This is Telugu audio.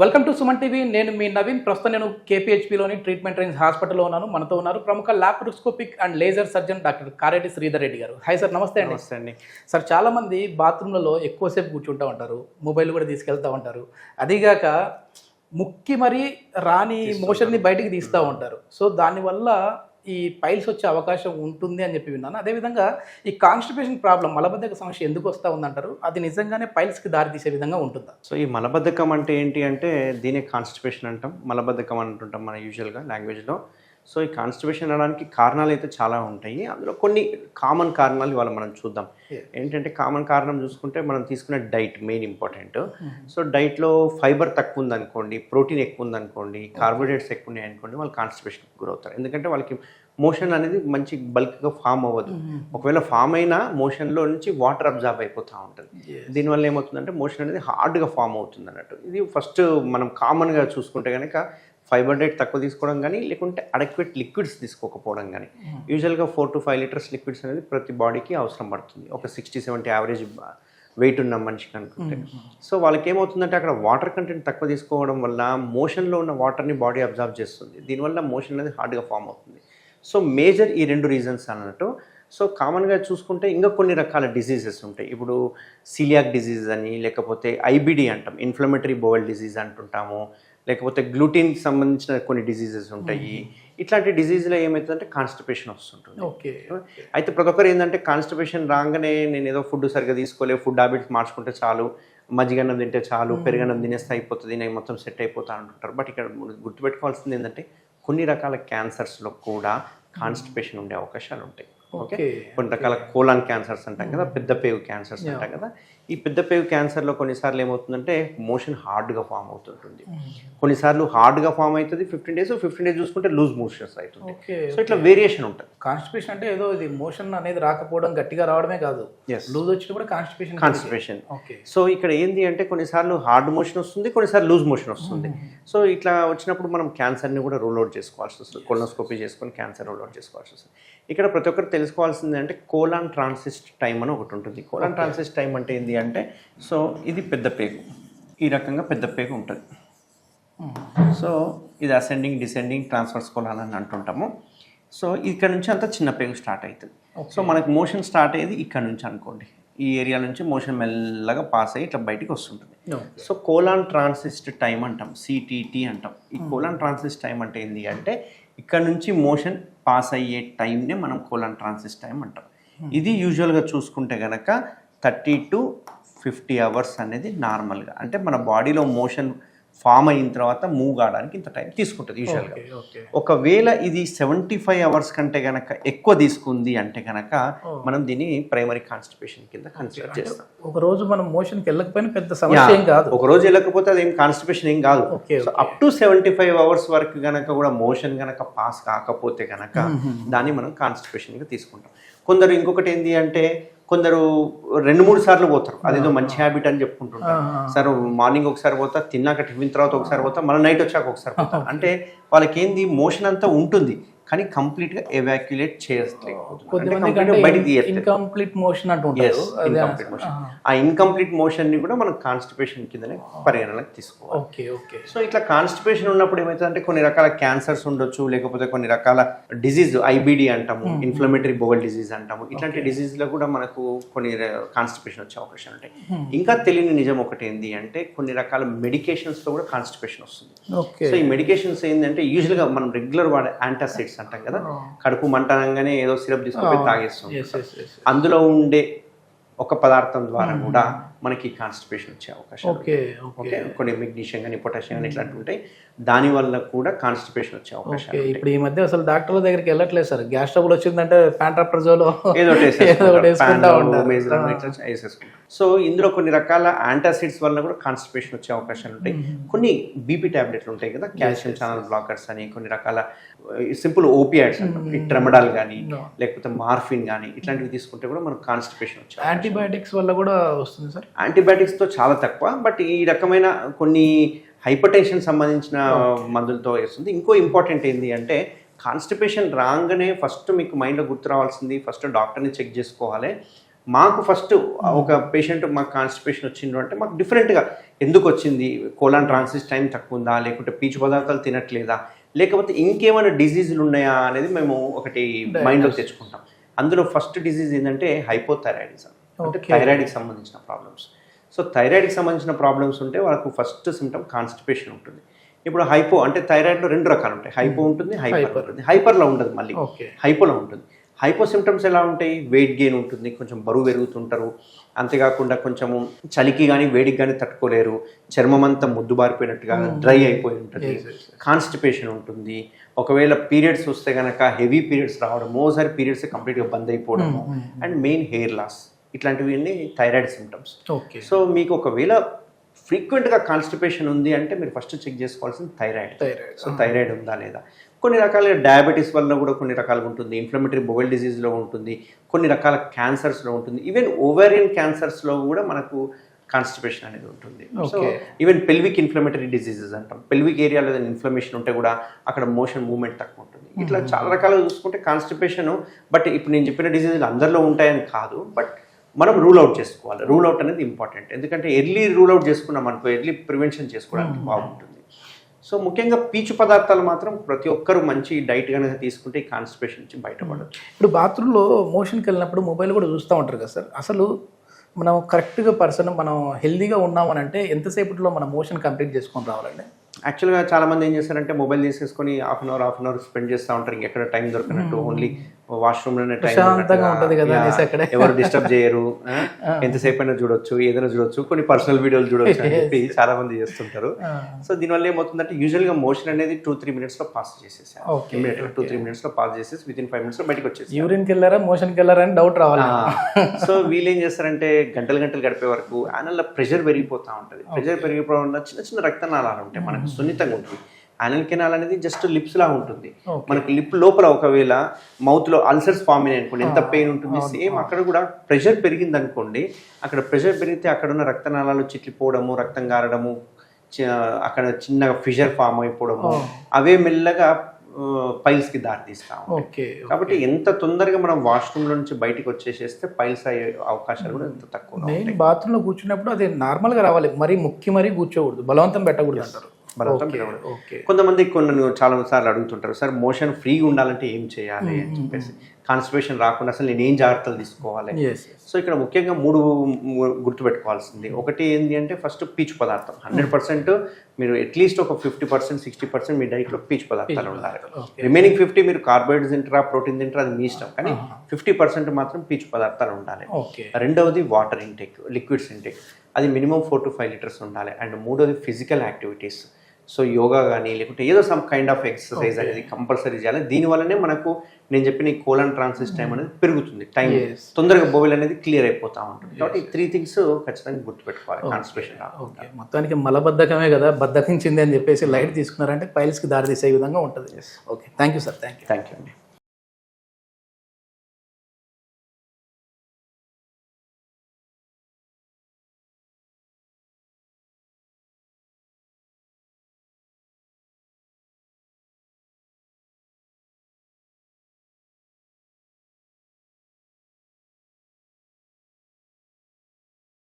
Welcome to Suman TV. నేను మీ నవీన్. ప్రస్తుతం నేను కేపీహెచ్పీలోని ట్రీట్మెంట్ రేంజ్ హాస్పిటల్లో ఉన్నాను. మనతో ఉన్నారు ప్రముఖ laparoscopic and laser surgeon doctor Kareddy Sridhar Reddy గారు. హాయ్ సార్, నమస్తే అండి. నమస్తే అండి. సార్, చాలామంది బాత్రూంలలో ఎక్కువసేపు కూర్చుంటూ ఉంటారు, మొబైల్ కూడా తీసుకెళ్తూ ఉంటారు. అదిగాక ముక్కి మరీ రాని మోషన్ని బయటికి తీస్తూ ఉంటారు. సో దానివల్ల ఈ పైల్స్ వచ్చే అవకాశం ఉంటుంది అని చెప్పి విన్నాను. అదేవిధంగా ఈ కాన్స్టిపేషన్ ప్రాబ్లం, మలబద్ధక సమస్య ఎందుకు వస్తూ ఉందంటారు? అది నిజంగానే పైల్స్కి దారితీసే విధంగా ఉంటుందా? సో ఈ మలబద్ధకం అంటే ఏంటి అంటే దీనే కాన్స్టిపేషన్ అంటాం, మలబద్ధకం అంటుంటాం మన యూజువల్గా లాంగ్వేజ్లో. సో ఈ కాన్స్టిపేషన్ అనడానికి కారణాలు అయితే చాలా ఉంటాయి. అందులో కొన్ని కామన్ కారణాలు ఇవాళ మనం చూద్దాం. ఏంటంటే కామన్ కారణం చూసుకుంటే మనం తీసుకునే డైట్ మెయిన్ ఇంపార్టెంట్. సో డైట్లో ఫైబర్ తక్కువ ఉందనుకోండి, ప్రోటీన్ ఎక్కువ ఉందనుకోండి, కార్బోహైడ్రేట్స్ ఎక్కువ ఉన్నాయి అనుకోండి, వాళ్ళు కాన్స్టిపేషన్కి గురవుతారు. ఎందుకంటే వాళ్ళకి మోషన్ అనేది మంచి బల్క్గా ఫామ్ అవ్వదు. ఒకవేళ ఫామ్ అయినా మోషన్లో నుంచి వాటర్ అబ్జార్బ్ అయిపోతూ ఉంటుంది. దీనివల్ల ఏమవుతుందంటే మోషన్ అనేది హార్డ్గా ఫామ్ అవుతుంది అన్నట్టు. ఇది ఫస్ట్ మనం కామన్గా చూసుకుంటే కనుక ఫైబర్ డైట్ తక్కువ తీసుకోవడం కానీ, లేకుంటే అడక్వేట్ లిక్విడ్స్ తీసుకోకపోవడం కానీ. యూజువల్గా 4 to 5 లీటర్స్ లిక్విడ్స్ అనేది ప్రతి బాడీకి అవసరం పడుతుంది, ఒక 60-70 యావరేజ్ వెయిట్ ఉన్న మనిషికి అనుకుంటే. సో వాళ్ళకి ఏమవుతుందంటే అక్కడ వాటర్ కంటెంట్ తక్కువ తీసుకోవడం వల్ల మోషన్లో ఉన్న వాటర్ని బాడీ అబ్జార్బ్ చేస్తుంది. దీనివల్ల మోషన్ అనేది హార్డ్గా ఫామ్ అవుతుంది. సో మేజర్ ఈ 2 రీజన్స్ అన్నట్టు. సో కామన్గా చూసుకుంటే ఇంకా కొన్ని రకాల డిసీజెస్ ఉంటాయి. ఇప్పుడు సీలియాక్ డిసీజ్ అని, లేకపోతే ఐబిడి అంటాం, ఇన్ఫ్లమేటరీ బౌల్ డిసీజ్ అంటుంటాము, లేకపోతే గ్లూటిన్కి సంబంధించిన కొన్ని డిసీజెస్ ఉంటాయి. ఇట్లాంటి డిసీజ్లో ఏమవుతుందంటే కాన్స్టిపేషన్ వస్తుంటుంది. ఓకే. అయితే ప్రతి ఒక్కరు ఏంటంటే కాన్స్టిపేషన్ రాగానే నేను ఏదో ఫుడ్ సరిగ్గా తీసుకోలేదు, ఫుడ్ హ్యాబిట్స్ మార్చుకుంటే చాలు, మజ్జిగన్నం తింటే చాలు, పెరుగన్నం తినేస్తే అయిపోతుంది, నేను మొత్తం సెట్ అయిపోతా అంటుంటారు. బట్ ఇక్కడ గుర్తుపెట్టుకోవాల్సింది ఏంటంటే కొన్ని రకాల క్యాన్సర్స్లో కూడా కాన్స్టిపేషన్ ఉండే అవకాశాలు ఉంటాయి. ఓకే. కొన్ని రకాల కోలాన్ క్యాన్సర్స్ అంటాం కదా, పెద్ద పేగు క్యాన్సర్స్ అంటాం కదా. ఈ పెద్ద పేగు క్యాన్సర్లో కొన్నిసార్లు ఏమవుతుందంటే మోషన్ హార్డ్గా ఫామ్ అవుతుంటుంది. కొన్నిసార్లు హార్డ్గా ఫామ్ అవుతుంది 15 days చూసుకుంటే లూజ్ మోషన్స్ అవుతుంది. సో ఇట్లా వేరియేషన్ ఉంటుంది. కాన్స్టిపేషన్ అంటే ఏదో ఇది మోషన్ అనేది రాకపోవడం, గట్టిగా రావడమే కాదు, లూజ్ వచ్చి కూడా కాన్స్టిపేషన్. సో ఇక్కడ ఏంది అంటే కొన్నిసార్లు హార్డ్ మోషన్ వస్తుంది, కొన్నిసార్లు లూజ్ మోషన్ వస్తుంది. సో ఇట్లా వచ్చినప్పుడు మనం క్యాన్సర్ని కూడా రూల్ అవుట్ చేసుకోవాల్సి వస్తుంది. కొలనోస్కోపీ చేసుకొని క్యాన్సర్ రూల్ అవుట్ చేసుకోవాల్సి వస్తుంది. ఇక్కడ ప్రతి ఒక్కరు తెలుసుకోవాల్సింది అంటే కోలాన్ ట్రాన్సిస్ట్ టైం అని ఒకటి ఉంటుంది. కోలాన్ ట్రాన్సిస్ట్ టైం అంటే ఏంటి అంటే, సో ఇది పెద్ద పేగు, ఈ రకంగా పెద్ద పేగు ఉంటుంది. సో ఇది అసెండింగ్, డిసెండింగ్, ట్రాన్స్వర్స్ కోలాన్ అని అంటుంటాము. సో ఇక్కడ నుంచి అంతా చిన్న పేగు స్టార్ట్ అవుతుంది. సో మనకు మోషన్ స్టార్ట్ అయ్యేది ఇక్కడ నుంచి అనుకోండి, ఈ ఏరియా నుంచి మోషన్ మెల్లగా పాస్ అయ్యి ఇట్లా బయటికి వస్తుంటుంది. సో కోలాన్ ట్రాన్సిస్ట్ టైం అంటాం, సిటీటీ అంటాం. ఈ కోలాన్ ట్రాన్సిస్ట్ టైం అంటే ఏంటి అంటే ఇక్కడ నుంచి మోషన్ పాస్ అయ్యే టైంనే మనం కోలాన్ ట్రాన్సిస్ట్ టైం అంటాం. ఇది యూజువల్గా చూసుకుంటే కనుక 30 to 50 hours అనేది నార్మల్గా, అంటే మన బాడీలో మోషన్ ఫామ్ అయిన తర్వాత మూవ్ కావడానికి ఇంత టైం తీసుకుంటుంది యూజువల్గా. ఒకవేళ ఇది 75 hours కంటే కనుక ఎక్కువ తీసుకుంది అంటే కనుక మనం దీన్ని ప్రైమరీ కాన్స్టిపేషన్ కింద కన్సిడర్ చేస్తాం. ఒక రోజు మనం మోషన్కి వెళ్ళకపోయినా పెద్ద సమస్య ఏం కాదు. ఒక రోజు వెళ్ళకపోతే అది ఏం కాన్స్టిపేషన్ ఏం కాదు. సో అప్ టు 75 hours వరకు కనుక కూడా మోషన్ కనుక పాస్ కాకపోతే కనుక దాన్ని మనం కాన్స్టిపేషన్గా తీసుకుంటాం. కొందరు ఇంకొకటి ఏంటి అంటే కొందరు 2-3 సార్లు పోతారు, అదేదో మంచి హ్యాబిట్ అని చెప్పుకుంటుంటారు. సార్ మార్నింగ్ ఒకసారి పోతా, తిన్నాక టిఫిన్ తర్వాత ఒకసారి పోతా, మళ్ళీ నైట్ వచ్చాక ఒకసారి పోతా. అంటే వాళ్ళకి ఏంది మోషన్ అంతా ఉంటుంది కానీ కంప్లీట్గా ఎవాక్యులేట్ ఇన్కంప్లీట్ మోషన్ అంటుంటారు. ఆ ఇన్కంప్లీట్ మోషన్ని కూడా మనం కాన్స్టిపేషన్ కిందనే పరిగణనలోకి తీసుకోవాలి. సో ఇట్లా కాన్స్టిపేషన్ ఉన్నప్పుడు ఏమవుతుందంటే కొన్ని రకాల క్యాన్సర్స్ ఉండొచ్చు, లేకపోతే కొన్ని రకాల డిజీజ్, ఐబిడి అంటాము, ఇన్ఫ్లమేటరీ బౌల్ డిసీజ్ అంటాము. ఇట్లాంటి డిసీజ్లో కూడా మనకు కొన్ని కాన్స్టిపేషన్ వచ్చే అవకాశం ఉంటాయి. ఇంకా తెలియని నిజం ఒకటి ఏంటి అంటే కొన్ని రకాల మెడికేషన్స్లో కూడా కాన్స్టిపేషన్ వస్తుంది. సో ఈ మెడికేషన్స్ ఏంటంటే యూజువల్గా మనం రెగ్యులర్ వాడే యాంటాసిడ్స్ అంటాం కదా, కడుపు మంటనంగానే ఏదో సిరప్ తీసుకొని తాగేస్తాం. అందులో ఉండే ఒక పదార్థం ద్వారా కూడా మనకి కాన్స్టిపేషన్ వచ్చే అవకాశం. ఓకే. కొన్ని మెగ్నీషియం కానీ, పొటాషియం కానీ ఇట్లాంటివి ఉంటాయి, దానివల్ల కూడా కాన్స్టిపేషన్ వచ్చే అవకాశం. ఇప్పుడు ఈ మధ్య అసలు డాక్టర్ల దగ్గరికి వెళ్ళట్లేదు సార్. గ్యాస్ ట్రబుల్ వచ్చిందంటే ప్యాంట్రాప్రజోల్ ఏదో వేసేసుకుంటాం. సో ఇందులో కొన్ని రకాల యాంటాసిడ్స్ వల్ల కూడా కాన్స్టిపేషన్ వచ్చే అవకాశాలు ఉంటాయి. కొన్ని బీపీ టాబ్లెట్లు ఉంటాయి కదా, కాల్షియం ఛానల్ బ్లాకర్స్ అని, కొన్ని రకాల సింపుల్ ఓపియాయిడ్స్ అంటాం, ట్రెమడాల్ కానీ లేకపోతే మార్ఫిన్ కానీ ఇట్లాంటివి తీసుకుంటే కూడా మనకు కాన్స్టిపేషన్ వచ్చే. యాంటీబయాటిక్స్ వల్ల కూడా వస్తుంది సార్? యాంటీబయాటిక్స్తో చాలా తక్కువ, బట్ ఈ రకమైన కొన్ని హైపర్ టెన్షన్ సంబంధించిన మందులతో వస్తుంది. ఇంకో ఇంపార్టెంట్ ఏంటి అంటే కాన్స్టిపేషన్ రాగానే ఫస్ట్ మీకు మైండ్లో గుర్తు రావాల్సింది, ఫస్ట్ డాక్టర్ని చెక్ చేసుకోవాలి. మాకు ఫస్ట్ ఒక పేషెంట్ మాకు కాన్స్టిపేషన్ వచ్చిండు అంటే మాకు డిఫరెంట్గా ఎందుకు వచ్చింది, కోలాన్ ట్రాన్సిట్ టైం తక్కువ ఉందా, లేకుంటే పీచు పదార్థాలు తినట్లేదా, లేకపోతే ఇంకేమైనా డిజీజులు ఉన్నాయా అనేది మేము ఒకటి మైండ్లో తెచ్చుకుంటాం. అందులో ఫస్ట్ డిజీజ్ ఏంటంటే హైపోథైరాయిడిజం, అంటే థైరాయిడ్కి సంబంధించిన ప్రాబ్లమ్స్. సో థైరాయిడ్కి సంబంధించిన ప్రాబ్లమ్స్ ఉంటే వాళ్ళకు ఫస్ట్ సిమ్టమ్ కాన్స్టిపేషన్ ఉంటుంది. ఇప్పుడు హైపో అంటే థైరాయిడ్లో 2 రకాలు ఉంటాయి, హైపో ఉంటుంది, హైపర్ ఉంటుంది. హైపర్లో ఉండదు, మళ్ళీ హైపోలో ఉంటుంది. హైపో సిమ్టమ్స్ ఎలా ఉంటాయి, వెయిట్ గెయిన్ ఉంటుంది, కొంచెం బరువు పెరుగుతుంటారు, అంతేకాకుండా కొంచెము చలికి కానీ వేడికి కానీ తట్టుకోలేరు, చర్మం అంతా ముద్దుబారిపోయినట్టుగా డ్రై అయిపోయి ఉంటుంది, కాన్స్టిపేషన్ ఉంటుంది. ఒకవేళ పీరియడ్స్ వస్తే కనుక హెవీ పీరియడ్స్ రావడం, ఓసారి పీరియడ్స్ కంప్లీట్గా బంద్ అయిపోవడము, అండ్ మెయిన్ హెయిర్ లాస్, ఇట్లాంటివి థైరాయిడ్ సిమ్టమ్స్. సో మీకు ఒకవేళ ఫ్రీక్వెంట్గా కాన్స్టిపేషన్ ఉంది అంటే మీరు ఫస్ట్ చెక్ చేసుకోవాల్సింది థైరాయిడ్. సో థైరాయిడ్ ఉందా లేదా. కొన్ని రకాల డయాబెటీస్ వల్ల కూడా కొన్ని రకాలుగా ఉంటుంది, ఇన్ఫ్లమేటరీ బౌల్ డిసీజ్లో ఉంటుంది, కొన్ని రకాల క్యాన్సర్స్లో ఉంటుంది, ఈవెన్ ఓవేరియన్ క్యాన్సర్స్లో కూడా మనకు కాన్స్టిపేషన్ అనేది ఉంటుంది. So even pelvic inflammatory diseases అంటాం, పెల్విక్ ఏరియాలో ఏదైనా ఇన్ఫ్లమేషన్ ఉంటే కూడా అక్కడ మోషన్ మూవ్మెంట్ తక్కువ ఉంటుంది. ఇట్లా చాలా రకాలుగా చూసుకుంటే కాన్స్టిపేషన్, బట్ ఇప్పుడు నేను చెప్పిన డిసీజులు అందరిలో ఉంటాయని కాదు, బట్ మనం రూల్ అవుట్ చేసుకోవాలి. రూల్ అవుట్ అనేది ఇంపార్టెంట్, ఎందుకంటే ఎర్లీ రూల్ అవుట్ చేసుకున్నాం అనుకో ఎర్లీ ప్రివెన్షన్ చేసుకోవడానికి బాగుంటుంది. సో ముఖ్యంగా పీచు పదార్థాలు మాత్రం ప్రతి ఒక్కరు మంచి డైట్ కనుక తీసుకుంటే ఈ కాన్స్టిపేషన్ నుంచి బయటపడచ్చు. ఇప్పుడు బాత్రూంలో మోషన్కి వెళ్ళినప్పుడు మొబైల్ కూడా చూస్తూ ఉంటారు కదా సార్, అసలు మనం కరెక్ట్గా మనం హెల్దీగా ఉన్నామని అంటే ఎంతసేపట్లో మన మోషన్ కంప్లీట్ చేసుకొని రావాలండి? యాక్చువల్గా చాలామంది ఏం చేస్తారంటే మొబైల్ తీసేసుకొని హాఫ్ అన్ అవర్ స్పెండ్ చేస్తూ ఉంటారు, ఇంకెక్కడ టైం దొరికినట్టు, ఓన్లీ వాష్రూమ్లోనే టైం ఉంటుంది కదా, ఎవరు డిస్టర్బ్ చేయరు, ఎంతసేపు అయినా చూడొచ్చు, ఏదైనా చూడొచ్చు, కొన్ని పర్సనల్ వీడియోలు చూడొచ్చు అని చెప్పి చాలా మంది చేస్తుంటారు. సో దీనివల్ల ఏమవుతుందంటే యూజువల్గా మోషన్ అనేది 2-3 minutesలో పాస్ చేసేసారు, 2-3 minutesలో పాస్ చేసేసి వితిన్ 5 minutesలో బయటకు వచ్చేసి యూరిన్కి వెళ్ళారా మోషన్కి వెళ్ళారా అని డౌట్ రావాలి. సో వీళ్ళు ఏం చేస్తారంటే గంటలు గడిపే వరకు యానల్లో ప్రెషర్ పెరిగిపోతూ ఉంటుంది. ప్రెషర్ పెరిగిపోవడం వల్ల చిన్న చిన్న రక్తనాళాలు ఉంటాయి, మనకు సున్నితంగా ఉంటుంది. యానల్ కెనాల్ అనేది జస్ట్ లిప్స్ లా ఉంటుంది, మనకి లిప్ లోపల ఒకవేళ మౌత్ లో అల్సర్స్ ఫామ్ అయినాయి అనుకోండి, ఎంత పెయిన్ ఉంటుంది. సేమ్ అక్కడ కూడా ప్రెషర్ పెరిగింది అనుకోండి, అక్కడ ప్రెషర్ పెరిగితే అక్కడ ఉన్న రక్తనాళాలు చిట్లిపోవడము, రక్తం గారడము, అక్కడ చిన్నగా ఫిషర్ ఫామ్ అయిపోవడము, అవే మెల్లగా పైల్స్ కి దారి తీస్తాం. కాబట్టి ఎంత తొందరగా మనం వాష్రూమ్ లో నుంచి బయటకు వచ్చేసేస్తే పైల్స్ అయ్యే అవకాశాలు కూడా ఎంత తక్కువ. బాత్రూమ్ లో కూర్చున్నప్పుడు అది నార్మల్ గా రావాలి, మరీ మరీ కూర్చోకూడదు, బలవంతం పెట్టకూడదు అంటారు. కొంతమంది చాలా సార్లు అడుగుతుంటారు, సార్ మోషన్ ఫ్రీగా ఉండాలంటే ఏం చేయాలి అని చెప్పేసి, కాన్స్టిపేషన్ రాకుండా అసలు నేను ఏం జాగ్రత్తలు తీసుకోవాలి. సో ఇక్కడ ముఖ్యంగా 3 గుర్తుపెట్టుకోవాల్సింది. ఒకటి ఏంటి అంటే ఫస్ట్ పీచు పదార్థం 100% మీరు అట్లీస్ట్ ఒక 50%, 60% మీ డైట్లో పీచు పదార్థాలు ఉండాలి. రిమైనింగ్ 50 మీరు కార్బోహైడ్రేట్స్ తింటారా, ప్రోటీన్ తింటారా, అది మీ ఇష్టం, కానీ 50% మాత్రం పీచు పదార్థాలు ఉండాలి. రెండవది వాటర్ ఇంటేక్, లిక్విడ్స్ ఇంటేక్, అది మినిమం 4 to 5 liters ఉండాలి. అండ్ మూడోది ఫిజికల్ యాక్టివిటీస్, సో యోగా కానీ లేకుంటే ఏదో సమ్ కైండ్ ఆఫ్ ఎక్సర్సైజ్ అనేది కంపల్సరీ చేయాలి. దీనివల్లనే మనకు నేను చెప్పిన ఈ కోలన్ ట్రాన్సిట్ టైం అనేది పెరుగుతుంది, టైం తొందరగా బోవెల్ అనేది క్లియర్ అయిపోతూ ఉంటుంది. కాబట్టి ఈ 3 things ఖచ్చితంగా గుర్తుపెట్టుకోవాలి కాన్స్టిపేషన్. మొత్తానికి మలబద్ధకమే కదా, బద్ధకించింది అని చెప్పేసి లైట్ తీసుకున్నారంటే పైల్స్కి దారి తీసే విధంగా ఉంటుంది. Okay, thank you sir. Thank you అండి.